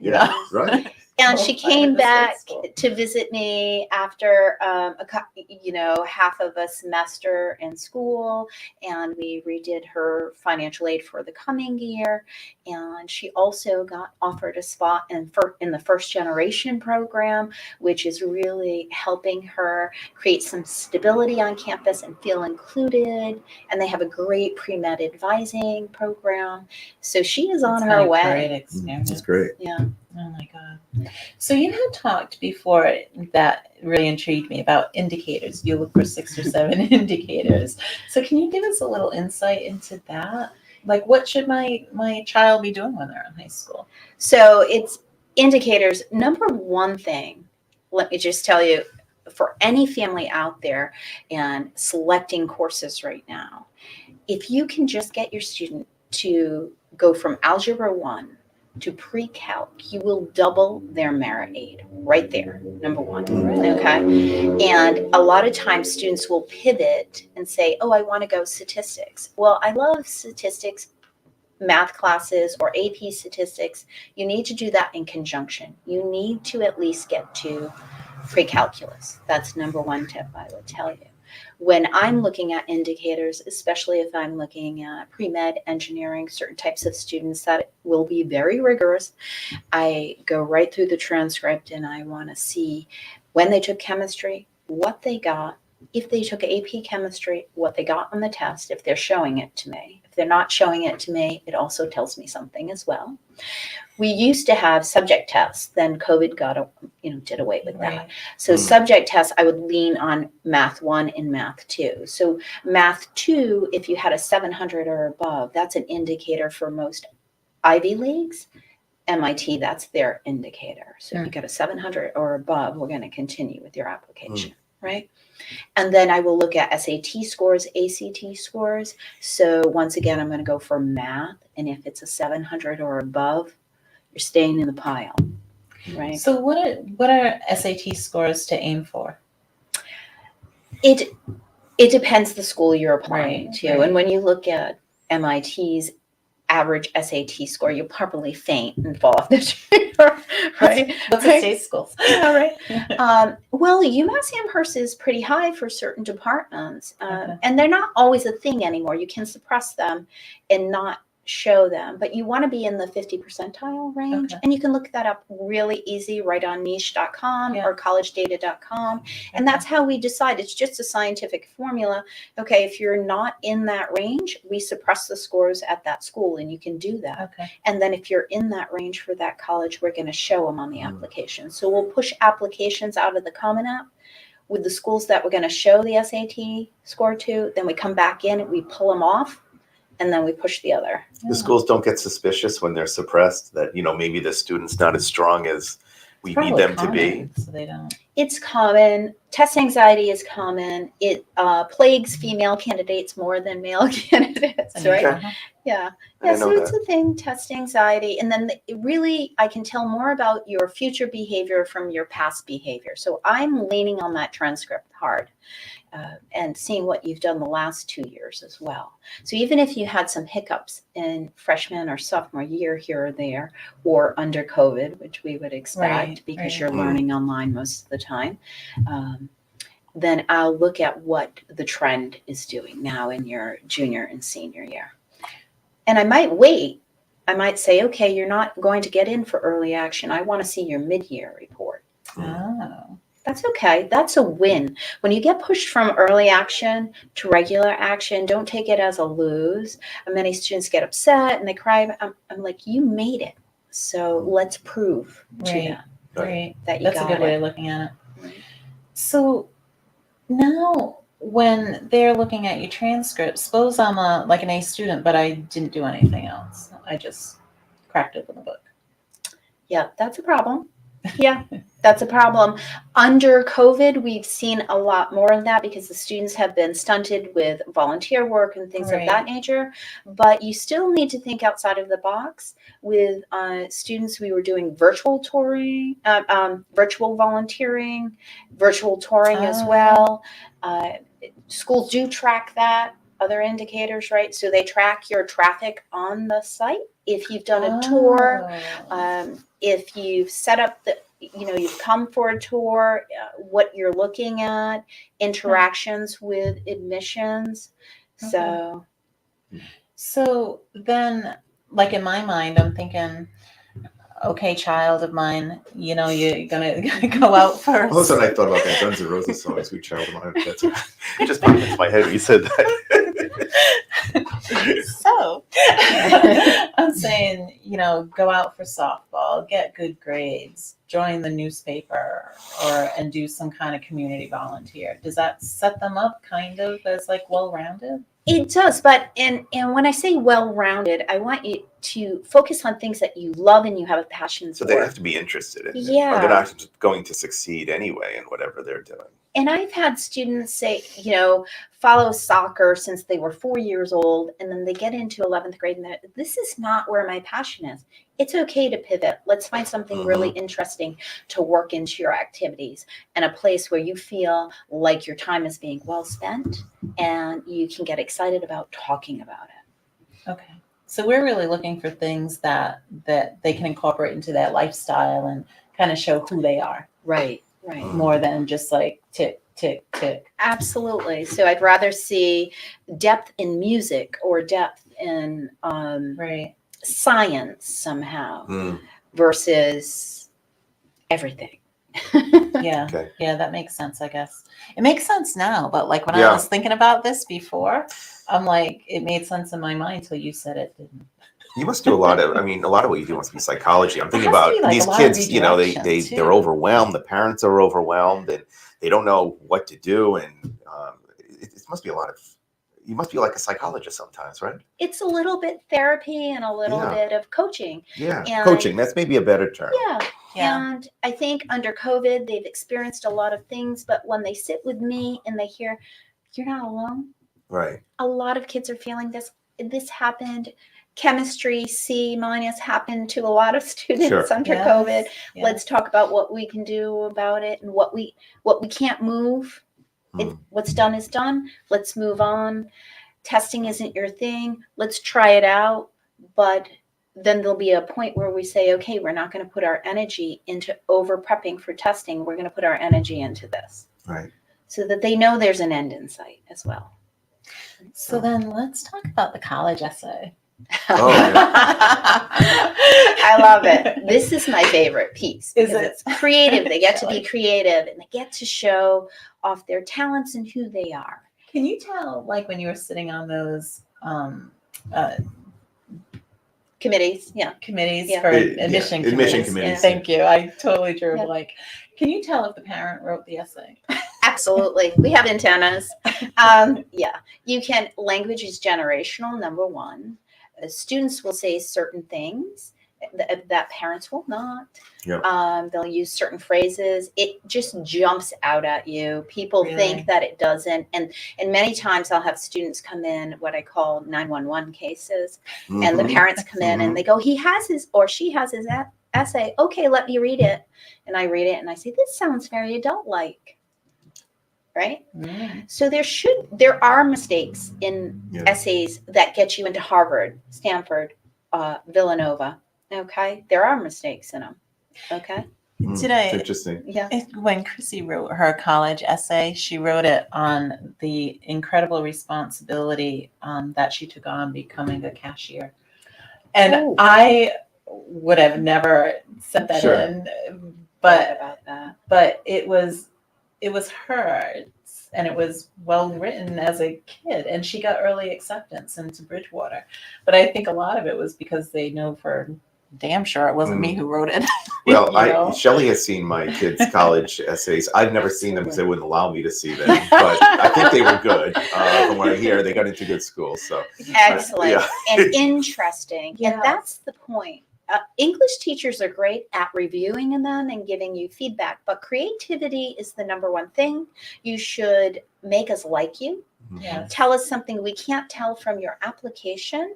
Yeah. Right. And Well, she I came went to state back school. to visit me after half of a semester in school, and we redid her financial aid for the coming year. and she also got offered a spot in the first generation program, which is really helping her create some stability on campus and feel included. And they have a great pre-med advising program. So she is on her way. Great experience. That's great. Yeah. Oh my God. So you had talked before that really intrigued me about indicators. You look for 6 or 7 indicators. So can you give us a little insight into that? Like, what should my child be doing when they're in high school? So it's indicators. Number one thing, let me just tell you, for any family out there and selecting courses right now, if you can just get your student to go from Algebra 1 to pre-calc, you will double their merit aid right there, number one. Okay. And a lot of times students will pivot and say, oh, I want to go statistics. Well, I love statistics, math classes, or AP statistics. You need to do that in conjunction. You need to at least get to pre-calculus. That's number one tip I would tell you. When I'm looking at indicators, especially if I'm looking at pre-med engineering, certain types of students that will be very rigorous, I go right through the transcript and I want to see when they took chemistry, what they got, if they took AP chemistry, what they got on the test, if they're showing it to me. If they're not showing it to me, it also tells me something as well. We used to have subject tests, then COVID did away with that. So subject tests, I would lean on Math 1 and Math 2. So Math 2, if you had a 700 or above, that's an indicator for most Ivy Leagues. MIT, that's their indicator. So if you got a 700 or above, we're going to continue with your application, right? And then I will look at SAT scores, ACT scores. So once again, I'm going to go for math. And if it's a 700 or above, you're staying in the pile, right? So what are SAT scores to aim for? It depends the school you're applying to. And when you look at MIT's average SAT score, you'll probably faint and fall off the chair, right? What's the state schools? Yeah, right. Well, UMass Amherst is pretty high for certain departments, and they're not always a thing anymore. You can suppress them and not show them, but you want to be in the 50 percentile range. And you can look that up really easy right on niche.com or collegedata.com. And that's how we decide. It's just a scientific formula. Okay, if you're not in that range, we suppress the scores at that school, and you can do that. And then if you're in that range for that college, we're going to show them on the application. So we'll push applications out of the Common App with the schools that we're going to show the SAT score to. Then we come back in and we pull them off, and then we push the other. The schools don't get suspicious when they're suppressed that, maybe the student's not as strong as we need them to be. So they don't. It's common. Test anxiety is common. It plagues female candidates more than male candidates, right? Yeah. So it's a thing, test anxiety. And then really, I can tell more about your future behavior from your past behavior. So I'm leaning on that transcript hard. And seeing what you've done the last 2 years as well. So even if you had some hiccups in freshman or sophomore year here or there, or under COVID, which we would expect because you're learning online most of the time, then I'll look at what the trend is doing now in your junior and senior year. And I might wait. I might say, okay, you're not going to get in for early action. I want to see your mid-year report. Oh. That's okay. That's a win. When you get pushed from early action to regular action, don't take it as a lose. And many students get upset and they cry. I'm like, you made it. So let's prove to them that you That's got a good way it. of looking at it. So now when they're looking at your transcript, suppose I'm an A student, but I didn't do anything else. I just cracked open the book. Yeah, that's a problem. Yeah, that's a problem. Under COVID, we've seen a lot more of that because the students have been stunted with volunteer work and things of that nature. But you still need to think outside of the box. With students, we were doing virtual touring, virtual volunteering, virtual touring as well. Schools do track that, other indicators, right? So they track your traffic on the site. If you've done a tour, if you've set up you've come for a tour, what you're looking at, interactions with admissions. So then like in my mind, I'm thinking, okay, child of mine, you know, you're gonna go out first. All of a sudden, I thought about that Guns N' Roses song, "Sweet Child of Mine." That's it just popped into my head when you said that. So I'm saying, you know, go out for softball, get good grades, join the newspaper, and do some kind of community volunteer. Does that set them up kind of as like well-rounded? It does, but and when I say well-rounded, I want you to focus on things that you love and you have a passion So for. they have to be interested in it, Yeah. or they're not going to succeed anyway in whatever they're doing. And I've had students say, you know, follow soccer since they were 4 years old, and then they get into 11th grade and this is not where my passion is. It's okay to pivot. Let's find something really interesting to work into your activities and a place where you feel like your time is being well spent and you can get excited about talking about it. Okay. So we're really looking for things that they can incorporate into their lifestyle and kind of show who they are. Right. More than just like tick, tick, tick. Absolutely. So I'd rather see depth in music or depth in science somehow versus everything. Yeah. Okay. Yeah, that makes sense, I guess. It makes sense now, but like when I was thinking about this before, I'm like, it made sense in my mind till you said it didn't. You must do a lot of what you do must be psychology. I'm thinking It has to about be, like, these a lot of kids, you know, redirection, they're too. overwhelmed. The parents are overwhelmed and they don't know what to do. And it must be a lot of, you must be like a psychologist sometimes, right? It's a little bit therapy and a little bit of coaching. Yeah, And coaching. That's maybe a better term. Yeah. And I think under COVID, they've experienced a lot of things, but when they sit with me and they hear, you're not alone. Right. A lot of kids are feeling this. This happened. Chemistry C- happened to a lot of students under COVID. Yes. Let's talk about what we can do about it and what we can't move. What's done is done. Let's move on. Testing isn't your thing. Let's try it out. But then there'll be a point where we say, okay, we're not going to put our energy into over prepping for testing. We're going to put our energy into this. Right. So that they know there's an end in sight as well. So then let's talk about the college essay. Oh, yeah. I love it. This is my favorite piece. Is it? It's creative. They get to be creative and they get to show off their talents and who they are. Can you tell, like, when you were sitting on those Committees, committees for admission committees. Thank you. I totally drew a blank. Can you tell if the parent wrote the essay? Absolutely. We have antennas. You can, language is generational, number one. Students will say certain things that parents will not. Yep. They'll use certain phrases. It just jumps out at you. People Really? think that it doesn't. And many times I'll have students come in, what I call 911 cases, and the parents come in and they go, he has his or she has his essay. Okay, let me read it. And I read it and I say, this sounds very adult-like. Right? So there are mistakes in essays that get you into Harvard, Stanford, Villanova. Okay? There are mistakes in them. Okay? Today, interesting. Yeah. When Chrissy wrote her college essay, she wrote it on the incredible responsibility that she took on becoming a cashier. And I would have never said that in, but about that. But it was hers, and it was well written as a kid, and she got early acceptance into Bridgewater. But I think a lot of it was because they know for damn sure it wasn't me who wrote it. Well, Shelley has seen my kids' college essays. I've never seen them because they wouldn't allow me to see them, but I think they were good. From what I hear, they got into good schools. So excellent and interesting, and that's the point. English teachers are great at reviewing them and giving you feedback, but creativity is the number one thing. You should make us like you. Tell us something we can't tell from your application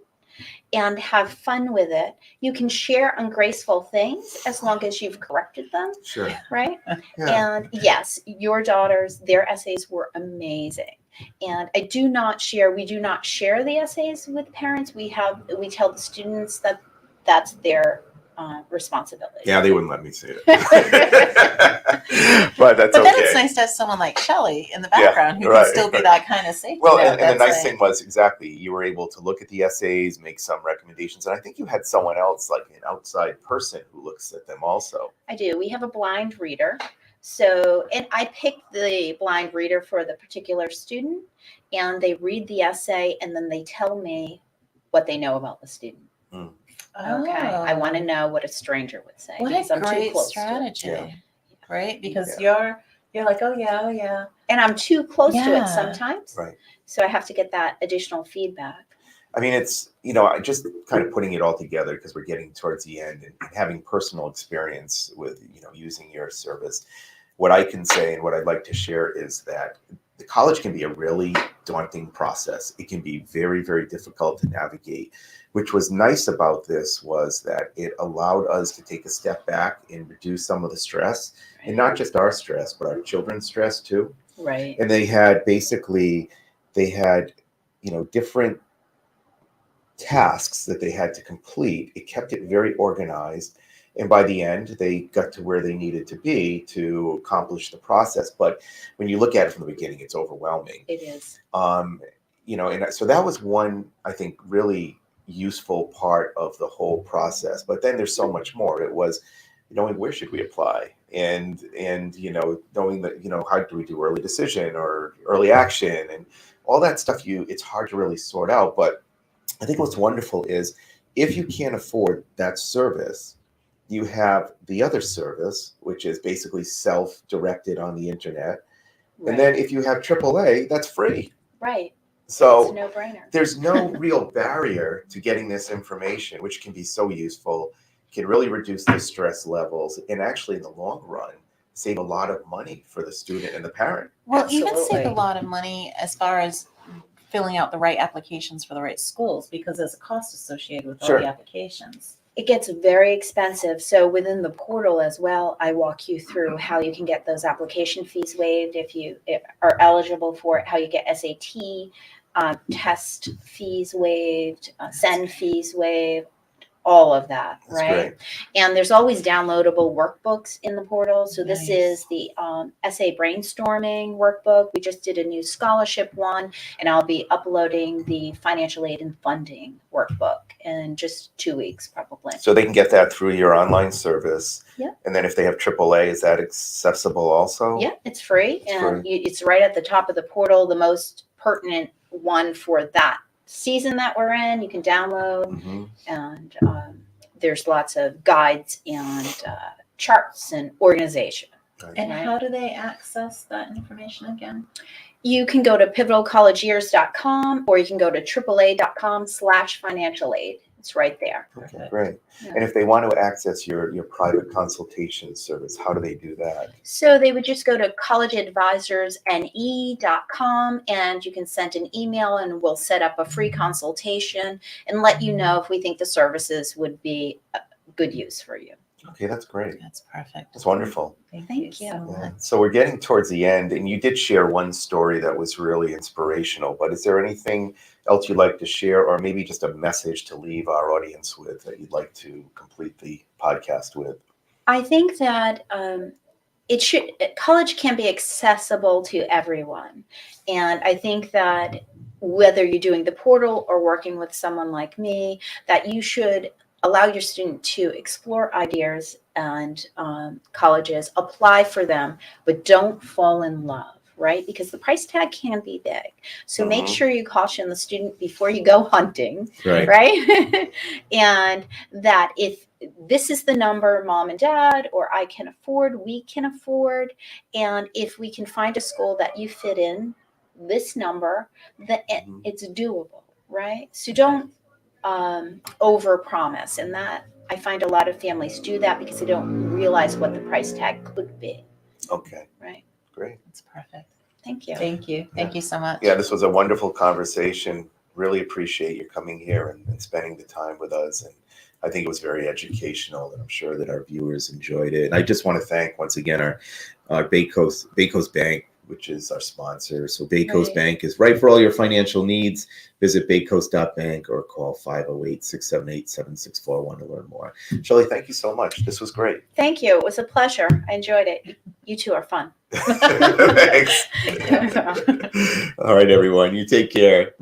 and have fun with it. You can share ungraceful things as long as you've corrected them. Sure. Right? And yes, your daughters, their essays were amazing. And we do not share the essays with parents. We tell the students that that's their responsibility. Yeah, they wouldn't let me see it. But that's But then okay. it's nice to have someone like Shelley in the Yeah, background who right, can still be right. that kind of safety Well, net. and the nice That's thing was exactly you were able to look at the essays, make some recommendations, and I think you had someone else, like an outside person, who looks at them also. I do. We have a blind reader. So, and I picked the blind reader for the particular student, and they read the essay and then they tell me what they know about the student. Mm. Okay. I want to know what a stranger would say. What because a I'm too great close strategy, Yeah. right? Because Yeah. you're like, oh yeah, oh yeah. And I'm too close to Yeah. it sometimes. Right. So I have to get that additional feedback. I mean, it's, I just kind of putting it all together because we're getting towards the end and having personal experience with, using your service. What I can say and what I'd like to share is that the college can be a really daunting process. It can be very, very difficult to navigate. Which was nice about this was that it allowed us to take a step back and reduce some of the stress, and not just our stress, but our children's stress too. Right. And they had different tasks that they had to complete. It kept it very organized. And by the end, they got to where they needed to be to accomplish the process. But when you look at it from the beginning, it's overwhelming. It is. And so that was one, I think, really useful part of the whole process. But then there's so much more. It was knowing where should we apply and knowing that, how do we do early decision or early action and all that stuff. It's hard to really sort out. But I think what's wonderful is if you can't afford that service, you have the other service, which is basically self-directed on the internet. Right. And then if you have AAA, that's free. Right. So it's a no-brainer. There's no real barrier to getting this information, which can be so useful, can really reduce the stress levels, and actually in the long run, save a lot of money for the student and the parent. Well, even Absolutely. save a lot of money as far as filling out the right applications for the right schools, because there's a cost associated with all Sure. the applications. It gets very expensive. So within the portal as well, I walk you through how you can get those application fees waived if you are eligible for it, how you get SAT test fees waived, send fees waived, all of that, That's right? great. And there's always downloadable workbooks in the portal. So this Nice. is the essay brainstorming workbook. We just did a new scholarship one, and I'll be uploading the financial aid and funding workbook in just 2 weeks, probably. So they can get that through your online service. Yeah. And then if they have AAA, is that accessible also? Yeah, it's free, It's and it's right at the top of the portal, the most pertinent one for that season that we're in. You can download, Mm-hmm. and there's lots of guides and charts and organization. And Right. how do they access that information again? You can go to pivotalcollegeyears.com, or you can go to AAA.com/financial aid. It's right there. Okay, great. Yeah. And if they want to access your private consultation service, how do they do that? So they would just go to collegeadvisorsne.com, and you can send an email, and we'll set up a free consultation and let you know if we think the services would be a good use for you. Okay, that's great. That's perfect. That's wonderful. Thank so you. Yeah. much. So we're getting towards the end, and you did share one story that was really inspirational, but is there anything else you'd like to share, or maybe just a message to leave our audience with that you'd like to complete the podcast with? I think that college can be accessible to everyone. And I think that whether you're doing the portal or working with someone like me, that you should allow your student to explore ideas and colleges, apply for them, but don't fall in love, right? Because the price tag can be big. So make Mhm. sure you caution the student before you go hunting, Right. right? And that if this is the number mom and dad or I can afford, we can afford, and if we can find a school that you fit in this number, that Mhm. it's doable, right? So don't over promise, and that I find a lot of families do that because they don't realize what the price tag could be, Okay, right? great. That's perfect. Thank you. Thank you. Thank you so much. Yeah, this was a wonderful conversation. Really appreciate you coming here and spending the time with us. And I think it was very educational, and I'm sure that our viewers enjoyed it. And I just want to thank once again our Bay Coast Bank which is our sponsor. So Bay Coast Right. Bank is right for all your financial needs. Visit baycoast.bank or call 508-678-7641 to learn more. Shelley, thank you so much. This was great. Thank you. It was a pleasure. I enjoyed it. You two are fun. Thanks. All right, everyone. You take care.